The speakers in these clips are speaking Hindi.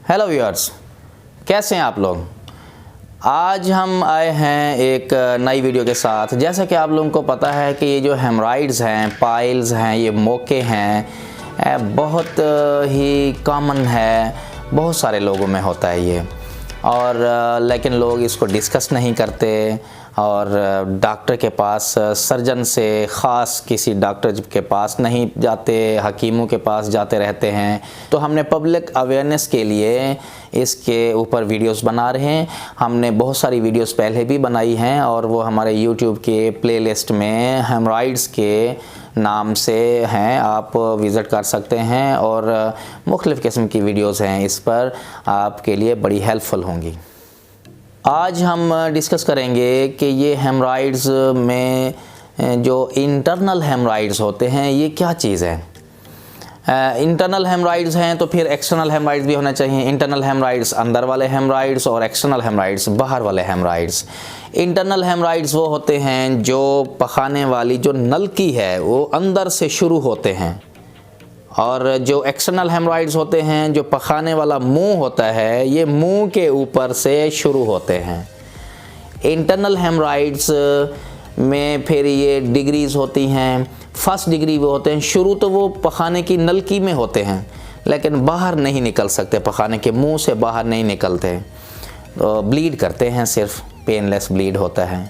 हेलो व्यूअर्स, कैसे हैं आप लोग। आज हम आए हैं एक नई वीडियो के साथ। जैसा कि आप लोगों को पता है कि ये जो हेमराइड्स हैं, पाइल्स हैं, ये मोके हैं, बहुत ही कॉमन है, बहुत सारे लोगों में होता है ये, और लेकिन लोग इसको डिस्कस नहीं करते और डॉक्टर के पास, सर्जन से ख़ास किसी डॉक्टर के पास नहीं जाते, हकीमों के पास जाते रहते हैं। तो हमने पब्लिक अवेयरनेस के लिए इसके ऊपर वीडियोस बना रहे हैं। हमने बहुत सारी वीडियोस पहले भी बनाई हैं और वो हमारे यूट्यूब के प्लेलिस्ट में हेमराइड्स के नाम से हैं, आप विज़िट कर सकते हैं और मुख्तलिफ़ किस्म की वीडियोस हैं, इस पर आपके लिए बड़ी हेल्पफुल होंगी। आज हम डिस्कस करेंगे कि ये हेमराइड्स में जो इंटरनल हेमराइड्स होते हैं ये क्या चीज़ है। इंटरनल हेमराइड्स हैं तो फिर एक्सटर्नल हेमराइड्स भी होना चाहिए। इंटरनल हेमराइड्स अंदर वाले हेमराइड्स और एक्सटर्नल हेमराइड्स बाहर वाले हेमराइड्स। इंटरनल हेमराइड्स वो होते हैं जो पखाने वाली जो नलकी है वो अंदर से शुरू होते हैं, और जो एक्सटर्नल हेमराइड्स होते हैं, जो पखाने वाला मुंह होता है, ये मुंह के ऊपर से शुरू होते हैं। इंटरनल हेमराइड्स में फिर ये डिग्रीज़ होती हैं। फर्स्ट डिग्री वो होते हैं, शुरू तो वो पखाने की नलकी में होते हैं लेकिन बाहर नहीं निकल सकते, पखाने के मुंह से बाहर नहीं निकलते, तो ब्लीड करते हैं, सिर्फ पेनलेस ब्लीड होता है।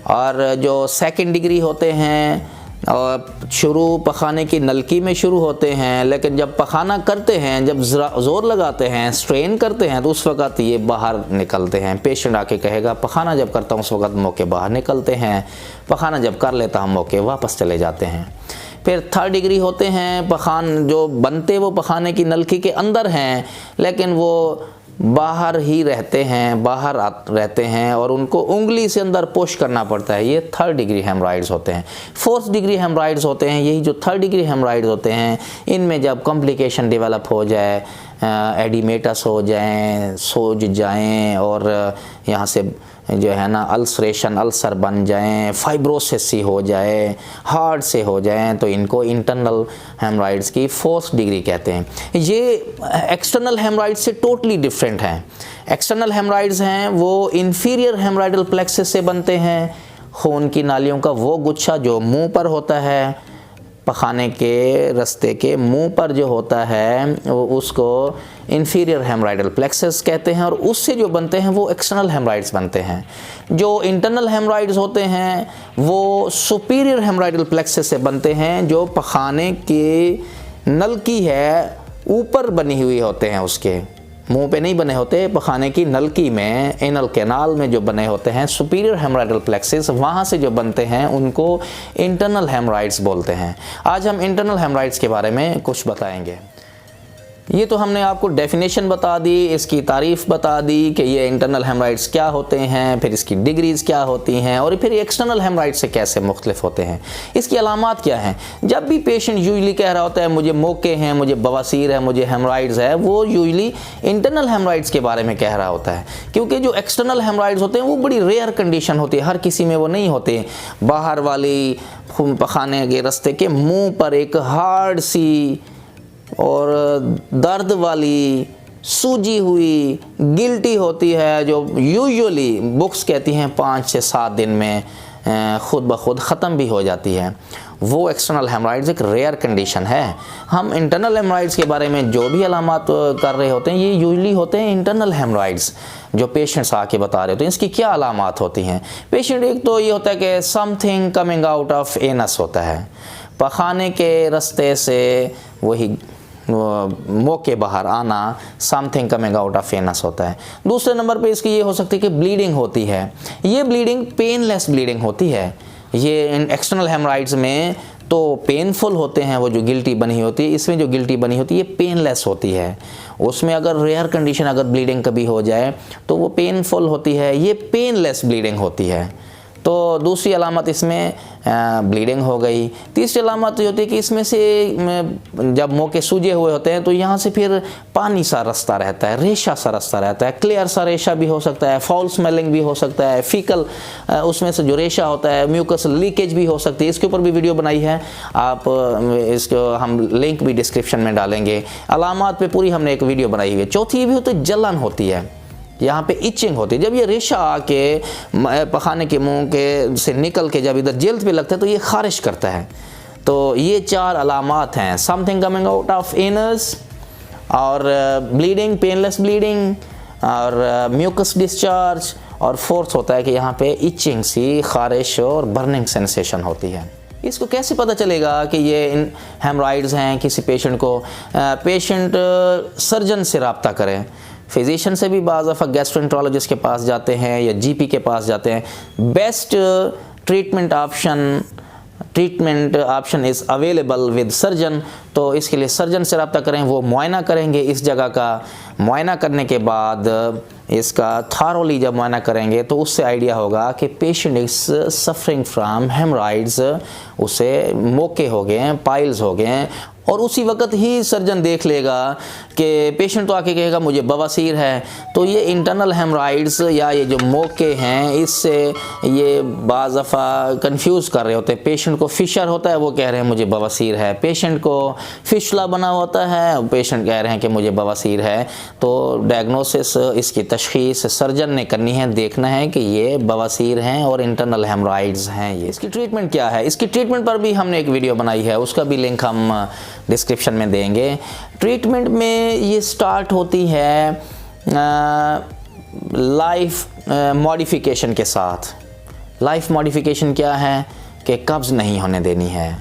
और जो सेकंड डिग्री होते हैं और शुरू पखाने की नलकी में शुरू होते हैं, लेकिन जब पखाना करते हैं, जब ज़ोर लगाते हैं, स्ट्रेन करते हैं, तो उस वक़्त ये बाहर निकलते हैं। पेशेंट आके कहेगा पखाना जब करता हूँ उस वक़्त मौके बाहर निकलते हैं, पखाना जब कर लेता हूँ मौके वापस चले जाते हैं। फिर थर्ड डिग्री होते हैं, पखान जो बनते वो पखाने की नलकी के अंदर हैं लेकिन वो बाहर ही रहते हैं, बाहर रहते हैं और उनको उंगली से अंदर पुश करना पड़ता है। ये थर्ड डिग्री हेमराइड्स होते हैं। फोर्थ डिग्री हेमराइड्स होते हैं, यही जो थर्ड डिग्री हेमराइड्स होते हैं, इनमें जब कॉम्प्लिकेशन डेवलप हो जाए, एडिमेटस हो जाएं, सोज जाएं और यहाँ से जो है ना अल्सरेशन, अल्सर बन जाएं, फाइब्रोसिस सी हो जाए, हार्ड से हो जाएं, तो इनको इंटरनल हेमराइड्स की फोर्थ डिग्री कहते हैं। ये एक्सटर्नल हेमराइड्स से टोटली डिफरेंट हैं। एक्सटर्नल हेमराइड्स हैं वो इंफीरियर हेमराइडल प्लेक्सस से बनते हैं, खून की नालियों का वो गुच्छा जो मुंह पर होता है, पखाने के रास्ते के मुंह पर जो होता है वो उसको इंफीरियर हेमराइडल प्लेक्सस कहते हैं, और उससे जो बनते हैं वो एक्सटर्नल हेमराइड्स बनते हैं। जो इंटरनल हेमराइड्स होते हैं वो सुपीरियर हेमराइडल प्लेक्सस से बनते हैं, जो पखाने की नलकी है ऊपर बनी हुई होते हैं, उसके मुंह पे नहीं बने होते, पखाने की नलकी में, एनल कैनाल में जो बने होते हैं सुपीरियर हेमराइडल प्लेक्सस, वहाँ से जो बनते हैं उनको इंटरनल हेमराइड्स बोलते हैं। आज हम इंटरनल हेमराइड्स के बारे में कुछ बताएंगे। ये तो हमने आपको डेफिनेशन बता दी, इसकी तारीफ़ बता दी कि ये इंटरनल हेमराइड्स क्या होते हैं, फिर इसकी डिग्रीज़ क्या होती हैं और फिर एक्सटर्नल हेमराइड्स से कैसे मुख्तलिफ होते हैं, इसकी अलामात क्या हैं। जब भी पेशेंट यूजली कह रहा होता है मुझे मोके हैं, मुझे बवासीर है, मुझे हेमराइड्स है, वो यूजली इंटरनल हेमराइड्स के बारे में कह रहा होता है, क्योंकि जो एक्सटर्नल हेमराइड्स होते हैं वो बड़ी रेयर कंडीशन होती है, हर किसी में वो नहीं होते। बाहर वाली पखाने के रास्ते के मुँह पर एक हार्ड सी और दर्द वाली सूजी हुई गिल्टी होती है, जो यूजुअली बुक्स कहती हैं 5 से 7 दिन में ख़ुद ब खुद ख़त्म भी हो जाती है। वो एक्सटर्नल हेमराइड्स एक रेयर कंडीशन है। हम इंटरनल हेमराइड्स के बारे में जो भी अलामात कर रहे होते हैं ये यूजुअली होते हैं इंटरनल हेमराइड्स, जो पेशेंट्स आके बता रहे होते हैं। इसकी क्या अलामात होती हैं। पेशेंट एक तो ये होता है कि something coming out of anus होता है, पखाने के रास्ते से वही मुँह के बाहर आना, something coming out of anus होता है। दूसरे नंबर पे इसकी ये हो सकती है कि ब्लीडिंग होती है। ये ब्लीडिंग पेनलेस ब्लीडिंग होती है। ये इन एक्सटर्नल हेमराइड्स में तो पेनफुल होते हैं, वो जो गिल्टी बनी होती है, इसमें जो गिल्टी बनी होती है ये पेनलेस होती है। उसमें अगर रेयर कंडीशन अगर ब्लीडिंग कभी हो जाए तो वो पेनफुल होती है, ये पेनलेस ब्लीडिंग होती है। तो दूसरी अलामत इसमें ब्लीडिंग हो गई। तीसरी अलामत ये होती है कि इसमें से जब मौके सूजे हुए होते हैं तो यहाँ से फिर पानी सा रास्ता रहता है, रेशा सा रास्ता रहता है, क्लियर सा रेशा भी हो सकता है, फाउल स्मेलिंग भी हो सकता है, फीकल उसमें से जो रेशा होता है म्यूकस लीकेज भी हो सकती है। इसके ऊपर भी वीडियो बनाई है, आप इसको हम लिंक भी डिस्क्रिप्शन में डालेंगे। अलामात पे पूरी हमने एक वीडियो बनाई हुई है। चौथी ये भी होती है जलन होती है, यहाँ पे इचिंग होती है। जब ये रेशा आके पखाने के मुंह के से निकल के जब इधर जिल्द पे लगता है तो ये खारिश करता है। तो ये 4 अलामात हैं, something coming out of anus और ब्लीडिंग, पेनलेस ब्लीडिंग और म्यूकस डिस्चार्ज, और फोर्थ होता है कि यहाँ पे इचिंग सी, खारिश और बर्निंग सेंसेशन होती है। इसको कैसे पता चलेगा कि ये हेमरॉइड्स हैं किसी पेशेंट को? पेशेंट सर्जन से रब्ता करें, फिजिशियन से भी बाज़ दफ़ा गैस्ट्रोएंटरोलॉजिस्ट के पास जाते हैं या जीपी के पास जाते हैं। Best treatment option is available with surgeon. तो इसके लिए सर्जन से रब्ता करें, वो मुआयना करेंगे इस जगह का। मुआयना करने के बाद इसका थारोली जब मुआयना करेंगे तो उससे आइडिया होगा कि patient is suffering from haemorrhoids, उसे मोके हो गए हैं, पाइल्स हो गए हैं, और उसी वक्त ही सर्जन देख लेगा कि पेशेंट तो आके कहेगा मुझे बवासीर है। तो ये इंटरनल हेमरॉइड्स या ये जो मोके हैं इससे ये बाज़ दफ़ा कंफ्यूज कर रहे होते हैं। पेशेंट को फिशर होता है, वो कह रहे हैं मुझे बवासीर है। पेशेंट को फिशला बना होता है, पेशेंट कह रहे हैं कि मुझे बवासीर है। तो डायग्नोसिस, इसकी तशख़ीस सर्जन ने करनी है, देखना है कि ये बवासीर हैं और इंटरनल हेमरॉइड्स हैं। ये इसकी ट्रीटमेंट क्या है? इसकी ट्रीटमेंट पर भी हमने एक वीडियो बनाई है, उसका भी लिंक हम डिस्क्रिप्शन में देंगे। ट्रीटमेंट में ये स्टार्ट होती है लाइफ मॉडिफिकेशन के साथ। लाइफ मॉडिफिकेशन क्या है कि कब्ज़ नहीं होने देनी है,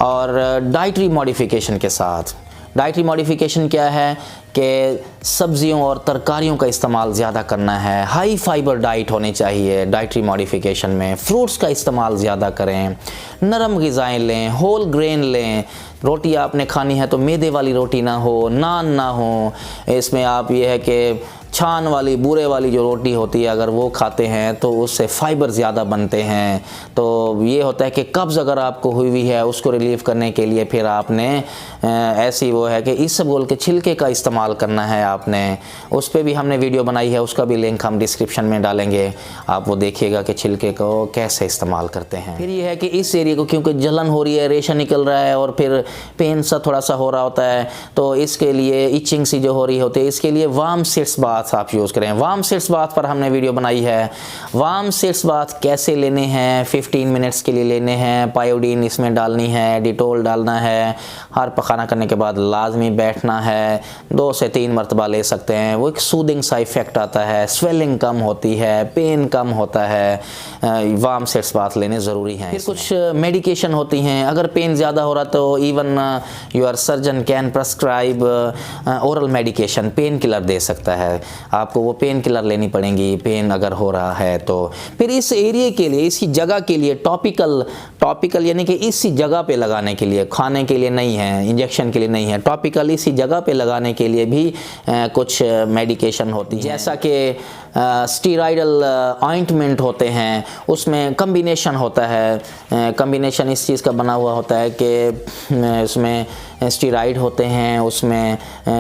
और डाइटरी मॉडिफिकेशन के साथ। डाइटरी मॉडिफिकेशन क्या है कि सब्जियों और तरकारियों का इस्तेमाल ज़्यादा करना है, हाई फाइबर डाइट होनी चाहिए डाइटरी मॉडिफिकेशन में, फ्रूट्स का इस्तेमाल ज़्यादा करें, नरम ग़िज़ाएँ लें, होल ग्रेन लें। रोटी आपने खानी है तो मैदे वाली रोटी ना हो, नान ना हो। इसमें आप ये है कि छान वाली, बूरे वाली जो रोटी होती है अगर वो खाते हैं तो उससे फाइबर ज़्यादा बनते हैं। तो ये होता है कि कब्ज़ अगर आपको हुई है उसको रिलीव करने के लिए फिर आपने ऐसी वो है कि इसबगोल के छिलके का इस्तेमाल करना है आपने। उस पर भी हमने वीडियो बनाई है, उसका भी लिंक हम डिस्क्रिप्शन में डालेंगे, आप वो देखिएगा कि छिलके को कैसे इस्तेमाल करते हैं। फिर ये है कि इस एरिया को क्योंकि जलन हो रही है, रेशा निकल रहा है और फिर पेन सा थोड़ा सा हो रहा होता है, तो इसके लिए इचिंग सी जो हो रही होती है, इसके लिए वार्म सिट्स बाथ आप यूज़ करें। वार्म सिट्स बाथ पर हमने वीडियो बनाई है। वार्म सिट्स बाथ कैसे लेने हैं? 15 मिनट्स के लिए लेने हैं। पायोडीन इसमें डालनी है, डिटोल डालना है। हर पखाना करने के बाद लाजमी बैठना है, 2 से 3 मरतबा ले सकते हैं। वो एक सूदिंग सा इफेक्ट आता है, स्वेलिंग कम होती है, पेन कम होता है। वार्म सिट्स बाथ लेने ज़रूरी हैं। फिर कुछ मेडिकेशन होती हैं, अगर पेन ज़्यादा हो रहा तो even your surgeon can prescribe oral medication, pain killer दे सकता है। आपको वो पेन किलर लेनी पड़ेंगी पेन अगर हो रहा है तो। फिर इस एरिया के लिए, इसी जगह के लिए टॉपिकल यानी कि इसी जगह पे लगाने के लिए, खाने के लिए नहीं है, इंजेक्शन के लिए नहीं है, टॉपिकल इसी जगह पे लगाने के लिए भी कुछ मेडिकेशन होती है। जैसा कि स्टीराइडल ऑइंटमेंट होते हैं, उसमें कम्बिनेशन होता है। कम्बिनेशन इस चीज़ का बना हुआ होता है कि उसमें स्टीराइड होते हैं, उसमें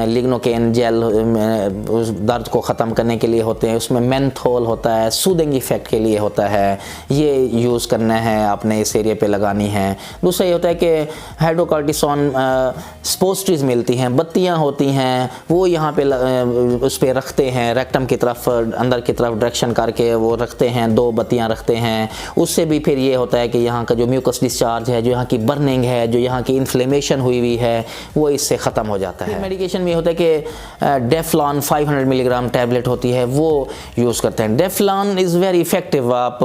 लिग्नोकेन जेल उस दर्द को ख़त्म करने के लिए होते हैं, उसमें मेंथोल होता है, सूदिंग इफ़ेक्ट के लिए होता है। ये यूज़ करना है आपने, इस एरिया पे लगानी है। दूसरा ये होता है कि हाइड्रोकॉर्टिसोन स्पोस्ट्रीज मिलती हैं, बत्तियां होती हैं, वो यहाँ पे उस पर रखते हैं, रेक्टम की तरफ अंदर की तरफ डायरेक्शन करके वो रखते हैं, 2 बत्तियां रखते हैं। उससे भी फिर ये होता है कि यहाँ का जो म्यूकस डिस्चार्ज है, जो यहाँ की बर्निंग है, जो यहाँ की इन्फ्लेमेशन हुई है, वो इससे ख़त्म हो जाता है। मेडिकेशन में होता है कि डेफ्लॉन 500 मिलीग्राम टैबलेट होती है, वो यूज़ करते हैं। डेफ्लॉन इज़ वेरी इफेक्टिव। आप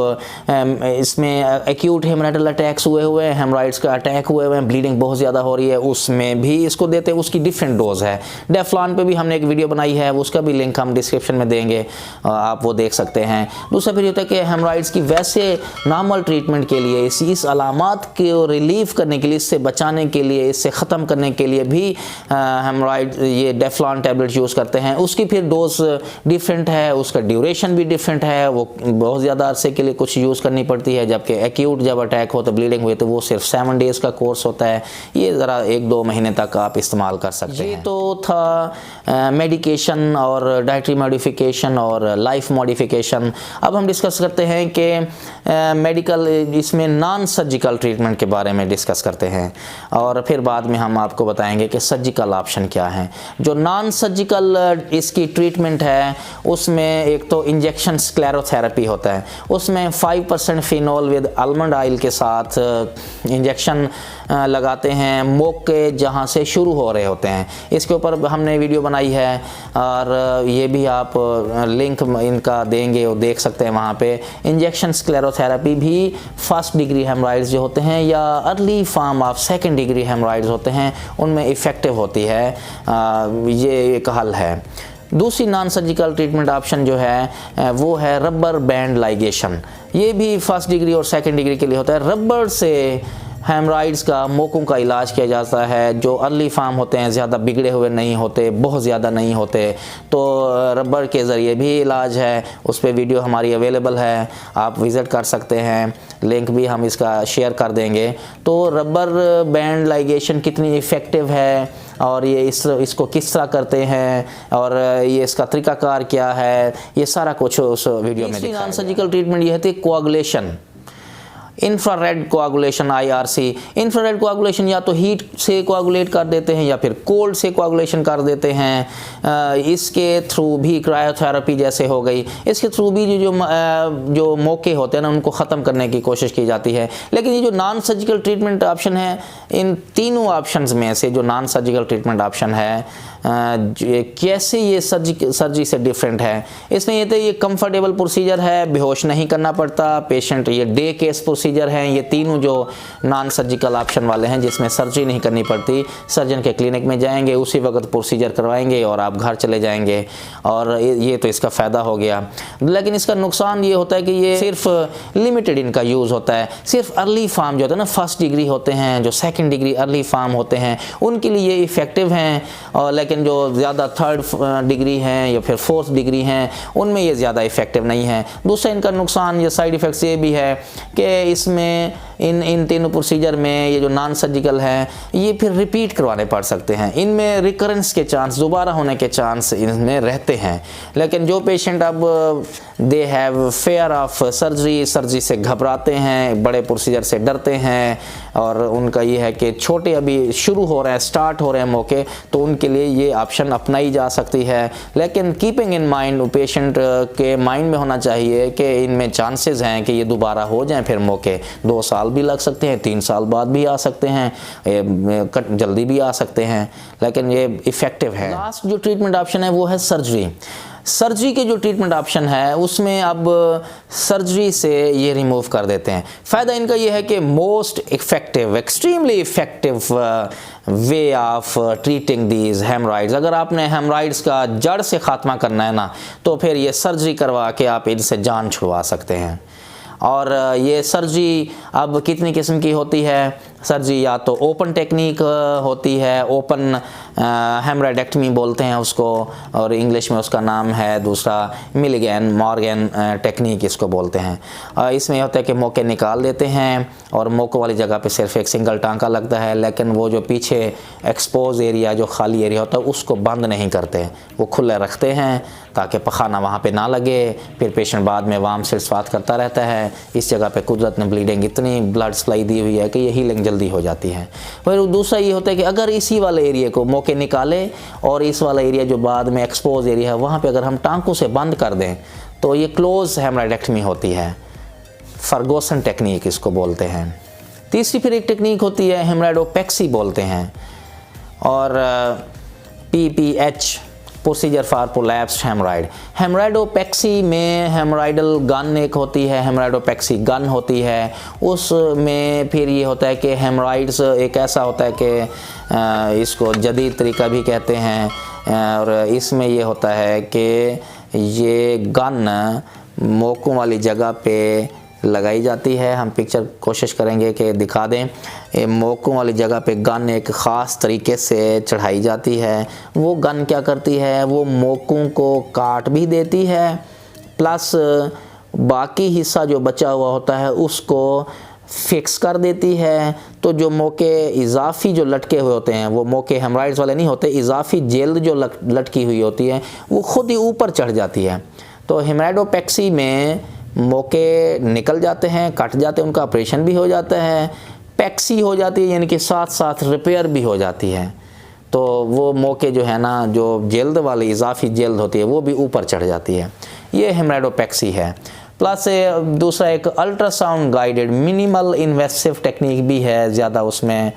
इसमें एक्यूट हेमराइडल अटैक्स हुए हैं, हेमराइड्स का अटैक हुए हैं, ब्लीडिंग बहुत ज़्यादा हो रही है, उसमें भी इसको देते हैं। उसकी डिफरेंट डोज है। डेफ्लॉन पे भी हमने एक वीडियो बनाई है, उसका भी लिंक हम डिस्क्रिप्शन में देंगे। आप वो देख सकते हैं। दूसरा फिर होता है कि हेमराइड्स की वैसे नॉर्मल ट्रीटमेंट के लिए, इस अलामात को रिलीव करने के लिए, इससे बचाने के लिए, इससे ख़त्म करने के लिए भी हेमराइड ये डेफ्लॉन टैबलेट यूज़ करते हैं। उसकी फिर डोज डिफरेंट है, उसका ड्यूरेशन भी डिफरेंट है, वो बहुत ज़्यादा अरसे के लिए कुछ यूज़ करनी पड़ती है, जबकि एक्यूट जब अटैक हो तो ब्लीडिंग हुई तो वो सिर्फ 7 डेज़ का कोर्स होता है। ये ज़रा 1-2 महीने तक आप इस्तेमाल कर सकते हैं। ये तो था मेडिकेशन और डाइटरी मॉडिफिकेशन और लाइफ मॉडिफिकेशन। अब हम डिस्कस करते हैं कि मेडिकल, इसमें नॉन सर्जिकल ट्रीटमेंट के बारे में डिस्कस करते हैं और फिर बाद में हम आपको बताएंगे कि सर्जिकल ऑप्शन क्या है। जो नॉन सर्जिकल इसकी ट्रीटमेंट है उसमें एक तो इंजेक्शन स्क्लेरोथेरेपी होता है, उसमें 5% फिनोल विद आलमंड ऑयल के साथ इंजेक्शन लगाते हैं मौके जहाँ से शुरू हो रहे होते हैं। इसके ऊपर हमने वीडियो बनाई है और ये भी आप लिंक इनका देंगे और देख सकते हैं वहाँ पे। इंजेक्शन स्क्लेरोथेरेपी भी फर्स्ट डिग्री हेमराइड्स जो होते हैं या early form of second degree haemorrhoids होते हैं उनमें इफ़ेक्टिव होती है। ये एक हल है। दूसरी नॉन सर्जिकल ट्रीटमेंट ऑप्शन जो है वो है रबर बैंड लाइगेशन। ये भी फर्स्ट डिग्री और सेकंड डिग्री के लिए होता है। रबर से हेमराइड्स का, मोकों का इलाज किया जाता है जो अर्ली फॉर्म होते हैं, ज़्यादा बिगड़े हुए नहीं होते, बहुत ज़्यादा नहीं होते, तो रबर के ज़रिए भी इलाज है। उस पर वीडियो हमारी अवेलेबल है, आप विज़िट कर सकते हैं, लिंक भी हम इसका शेयर कर देंगे। तो रबर बैंड लाइगेशन कितनी इफ़ेक्टिव है और ये इसको किस तरह करते हैं और ये इसका तरीक़ाकार क्या है, ये सारा कुछ उस वीडियो में दिखाया। नॉन सर्जिकल ट्रीटमेंट ये है coagulation, infrared coagulation IRC। Infrared coagulation या तो हीट से कोआगुलेट कर देते हैं या फिर कोल्ड से कोआगुलेशन कर देते हैं। इसके थ्रू भी क्रायोथेरेपी जैसे हो गई, इसके थ्रू भी जो मौके होते हैं ना उनको ख़त्म करने की कोशिश की जाती है। लेकिन ये जो नॉन सर्जिकल ट्रीटमेंट ऑप्शन है, इन तीनों ऑप्शंस में से जो नॉन सर्जिकल ट्रीटमेंट ऑप्शन है कैसे ये सर्जरी से डिफरेंट है, इसमें ये तो ये कंफर्टेबल प्रोसीजर है, बेहोश नहीं करना पड़ता पेशेंट, ये डे केस प्रोसीजर हैं। ये तीनों जो नॉन सर्जिकल ऑप्शन वाले हैं जिसमें सर्जरी नहीं करनी पड़ती, सर्जन के क्लिनिक में जाएंगे, उसी वक्त प्रोसीजर करवाएंगे और आप घर चले जाएंगे, और ये तो इसका फ़ायदा हो गया। लेकिन इसका नुकसान ये होता है कि ये सिर्फ लिमिटेड इनका यूज़ होता है। सिर्फ अर्ली फॉर्म जो होता है ना, फर्स्ट डिग्री होते हैं, जो सेकेंड डिग्री अर्ली फॉर्म होते हैं, उनके लिए ये इफ़ेक्टिव हैं, और लेकिन जो ज़्यादा थर्ड डिग्री हैं या फिर फोर्थ डिग्री हैं उनमें ये ज़्यादा इफ़ेक्टिव नहीं है। दूसरा इनका नुकसान या साइड इफ़ेक्ट्स ये भी है कि इसमें इन तीनों प्रोसीजर में ये जो नॉन सर्जिकल है ये फिर रिपीट करवाने पड़ सकते हैं, इनमें रिकरेंस के चांस, दोबारा होने के चांस इनमें रहते हैं। लेकिन जो पेशेंट अब they have fair of surgery से घबराते हैं, बड़े प्रोसीजर से डरते हैं, और उनका ये है कि छोटे अभी शुरू हो रहे हैं, स्टार्ट हो रहे हैं मौके, तो उनके लिए ये ऑप्शन अपनाई जा सकती है। लेकिन कीपिंग इन माइंड, पेशेंट के माइंड में होना चाहिए कि इनमें चांसेस हैं कि ये दोबारा हो जाएं फिर मौके। 2 साल भी लग सकते हैं, 3 साल बाद भी आ सकते हैं, जल्दी भी आ सकते हैं, लेकिन ये इफ़ेक्टिव है। लास्ट जो ट्रीटमेंट ऑप्शन है वो है सर्जरी। सर्जरी के जो ट्रीटमेंट ऑप्शन है उसमें अब सर्जरी से ये रिमूव कर देते हैं। फ़ायदा इनका ये है कि most effective, extremely effective way of treating these haemorrhoids. अगर आपने हेमराइड्स का जड़ से ख़ात्मा करना है ना, तो फिर ये सर्जरी करवा के आप इनसे जान छुड़वा सकते हैं। और ये सर्जरी अब कितनी किस्म की होती है सर्जरी, या तो ओपन टेक्निक होती है, ओपन हेमराइडेक्टमी बोलते हैं उसको, और इंग्लिश में उसका नाम है दूसरा मिलिगन मॉर्गन टेक्निक इसको बोलते हैं। इसमें होता है कि मौके निकाल देते हैं और मौकों वाली जगह पे सिर्फ एक सिंगल टांका लगता है, लेकिन वो जो पीछे एक्सपोज एरिया, जो खाली एरिया होता है, उसको बंद नहीं करते, वो खुले रखते हैं ताकि पखाना वहाँ पे ना लगे। फिर पेशेंट बाद में वाम से स्वाद करता रहता है। इस जगह पे कुदरत ने ब्लीडिंग, इतनी ब्लड सप्लाई दी हुई है कि ये हीलिंग जल्दी हो जाती है। फिर दूसरा ये होता है कि अगर इसी वाले एरिया को मौके निकाले और इस वाला एरिया जो बाद में एक्सपोज एरिया है वहाँ पे अगर हम टांकों से बंद कर दें तो ये क्लोज हेमराइडेक्टमी होती है, फर्गोसन टेक्निक इसको बोलते हैं। तीसरी फिर एक टेक्निक होती है हेमराइडोपेक्सी बोलते हैं, और PPH procedure for prolapsed haemorrhoid. हेमराइडोपेक्सी में हेमराइडल गन एक होती है, हेमराइडोपेक्सी गन होती है। उसमें फिर ये होता है कि हेमराइड्स एक ऐसा होता है कि इसको जदीद तरीका भी कहते हैं, और इसमें ये होता है कि ये गन मोकों वाली जगह पे लगाई जाती है। हम पिक्चर कोशिश करेंगे कि दिखा दें। मोकों वाली जगह पे गन एक ख़ास तरीके से चढ़ाई जाती है। वो गन क्या करती है, वो मोकों को काट भी देती है, प्लस बाकी हिस्सा जो बचा हुआ होता है उसको फिक्स कर देती है। तो जो मोके इजाफी जो लटके हुए होते हैं, वो मोके हेमराइड्स वाले नहीं होते, इजाफी जेल जो लटकी हुई होती है वो ख़ुद ही ऊपर चढ़ जाती है। तो हेमराइडोपेक्सी में मोके निकल जाते हैं, कट जाते हैं, उनका ऑपरेशन भी हो जाता है, पैक्सी हो जाती है, यानी कि साथ साथ रिपेयर भी हो जाती है। तो वो मोके जो है ना, जो जल्द वाली इजाफी जल्द होती है वो भी ऊपर चढ़ जाती है। ये हेमराइडोपेक्सी है। प्लस दूसरा एक ultrasound guided minimal invasive technique भी है, ज़्यादा उसमें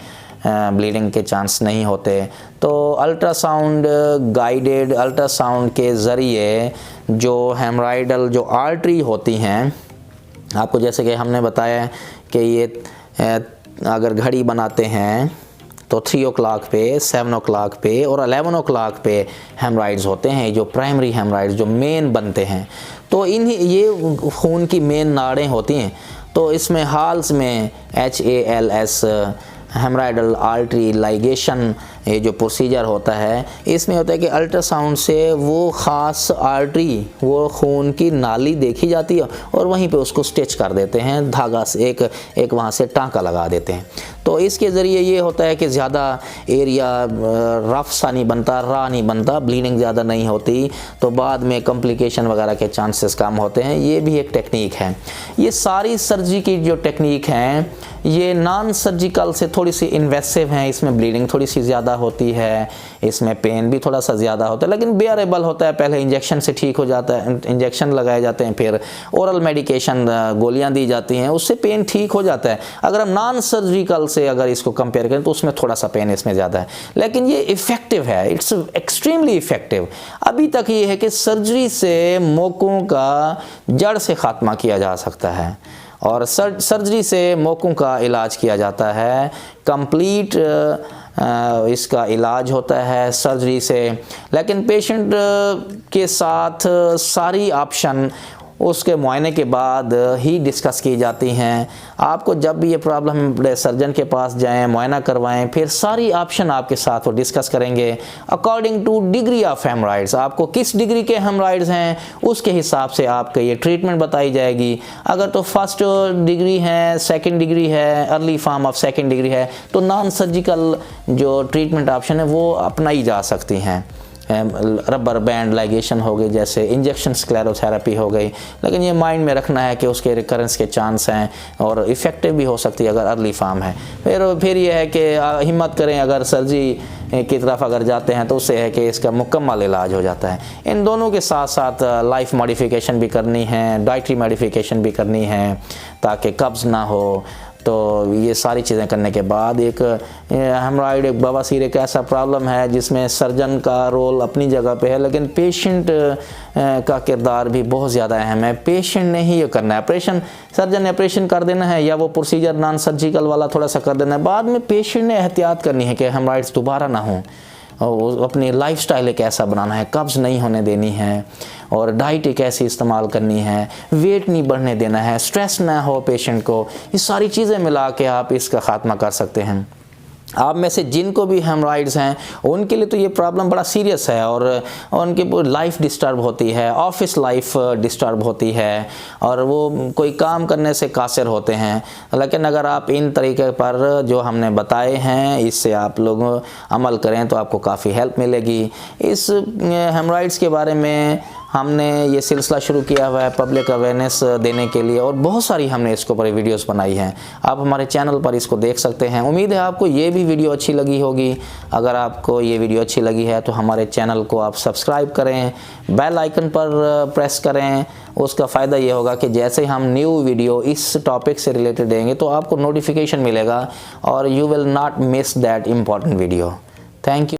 ब्लीडिंग के चांस नहीं होते। तो अल्ट्रासाउंड गाइडेड अल्ट्रासाउंड के ज़रिए जो हेमराइडल जो आर्टरी होती हैं, आपको जैसे कि हमने बताया कि ये अगर घड़ी बनाते हैं तो 3 o'clock पे, 7 o'clock पे और 11 o'clock पे हेमराइड्स होते हैं, जो प्राइमरी हेमराइड्स जो मेन बनते हैं। तो ये खून की मेन नाड़ें होती हैं। तो इसमें हाल्स में HALS हेमराइडल आर्टरी लाइगेशन ये जो प्रोसीजर होता है, इसमें होता है कि अल्ट्रासाउंड से वो ख़ास आर्टरी, वो खून की नाली देखी जाती है और वहीं पे उसको स्टिच कर देते हैं, धागा से एक वहाँ से टाँका लगा देते हैं। तो इसके ज़रिए ये होता है कि ज़्यादा एरिया रफ सा नहीं बनता, रा नहीं बनता, ब्लीडिंग ज़्यादा नहीं होती, तो बाद में कॉम्प्लिकेशन वगैरह के चांसेस कम होते हैं। ये भी एक टेक्निक है। ये सारी सर्जरी की जो टेक्निक हैं ये नॉन सर्जिकल से थोड़ी सी इन्वेसिव हैं, इसमें ब्लीडिंग थोड़ी सी ज़्यादा होती है, इसमें पेन भी थोड़ा सा ज़्यादा होता है, लेकिन बेयरेबल होता है। पहले इंजेक्शन से ठीक हो जाता है, इंजेक्शन लगाए जाते हैं, फिर ओरल मेडिकेशन गोलियां दी जाती हैं, उससे पेन ठीक हो जाता है। अगर हम नॉन सर्जिकल से अगर इसको कंपेयर करें तो उसमें थोड़ा सा पेन इसमें ज़्यादा है, लेकिन ये इफ़ेक्टिव है, इट्स एक्सट्रीमली इफ़ेक्टिव। अभी तक ये है कि सर्जरी से मोकों का जड़ से ख़ात्मा किया जा सकता है और सर्जरी से मोकों का इलाज किया जाता है। कंप्लीट इसका इलाज होता है सर्जरी से, लेकिन पेशेंट के साथ सारी ऑप्शन उसके मुआयने के बाद ही डिस्कस की जाती हैं। आपको जब भी ये प्रॉब्लम सर्जन के पास जाएं, मुआयना करवाएं, फिर सारी ऑप्शन आपके साथ वो डिस्कस करेंगे according two degree of haemorrhoids. आपको किस डिग्री के हेमराइड्स हैं उसके हिसाब से आपके ये ट्रीटमेंट बताई जाएगी। अगर तो फर्स्ट डिग्री है, सेकंड डिग्री है, early form of second degree है, तो नॉन सर्जिकल जो ट्रीटमेंट ऑप्शन है वो अपनाई जा सकती हैं। रबर बैंड लाइगेशन हो गई, जैसे इंजेक्शन स्क्लेरोथेरेपी हो गई, लेकिन ये माइंड में रखना है कि उसके रिकरेंस के चांस हैं और इफ़ेक्टिव भी हो सकती है अगर अर्ली फॉर्म है। फिर ये है कि हिम्मत करें, अगर सर्जरी की तरफ अगर जाते हैं तो उससे है कि इसका मुकम्मल इलाज हो जाता है। इन दोनों के साथ साथ लाइफ मॉडिफिकेशन भी करनी है, डाइटरी मॉडिफिकेशन भी करनी है ताकि कब्ज़ ना हो। तो ये सारी चीज़ें करने के बाद एक हेमराइड, एक बवासीर एक ऐसा प्रॉब्लम है जिसमें सर्जन का रोल अपनी जगह पे है, लेकिन पेशेंट का किरदार भी बहुत ज़्यादा अहम है। पेशेंट ने ही ये करना है, ऑपरेशन सर्जन ने ऑपरेशन कर देना है या वो प्रोसीजर नॉन सर्जिकल वाला थोड़ा सा कर देना है, बाद में पेशेंट ने एहतियात करनी है कि हेमराइड्स दोबारा ना हों, और अपनी लाइफस्टाइल एक ऐसा बनाना है, कब्ज़ नहीं होने देनी है और डाइट एक ऐसी इस्तेमाल करनी है, वेट नहीं बढ़ने देना है, स्ट्रेस ना हो पेशेंट को। ये सारी चीज़ें मिला के आप इसका ख़ात्मा कर सकते हैं। आप में से जिनको भी हेमराइड्स हैं उनके लिए तो ये प्रॉब्लम बड़ा सीरियस है और उनकी लाइफ डिस्टर्ब होती है, ऑफिस लाइफ डिस्टर्ब होती है और वो कोई काम करने से कासिर होते हैं। लेकिन अगर आप इन तरीके पर जो हमने बताए हैं इससे आप लोग अमल करें तो आपको काफ़ी हेल्प मिलेगी। इस हेमराइड्स के बारे में हमने ये सिलसिला शुरू किया हुआ है पब्लिक अवेयरनेस देने के लिए और बहुत सारी हमने इसके ऊपर वीडियोस बनाई हैं। आप हमारे चैनल पर इसको देख सकते हैं। उम्मीद है आपको ये भी वीडियो अच्छी लगी होगी। अगर आपको ये वीडियो अच्छी लगी है तो हमारे चैनल को आप सब्सक्राइब करें, बेल आइकन पर प्रेस करें। उसका फ़ायदा ये होगा कि जैसे हम न्यू वीडियो इस टॉपिक से रिलेटेड देंगे तो आपको नोटिफिकेशन मिलेगा और you will not miss that important video. Thank you.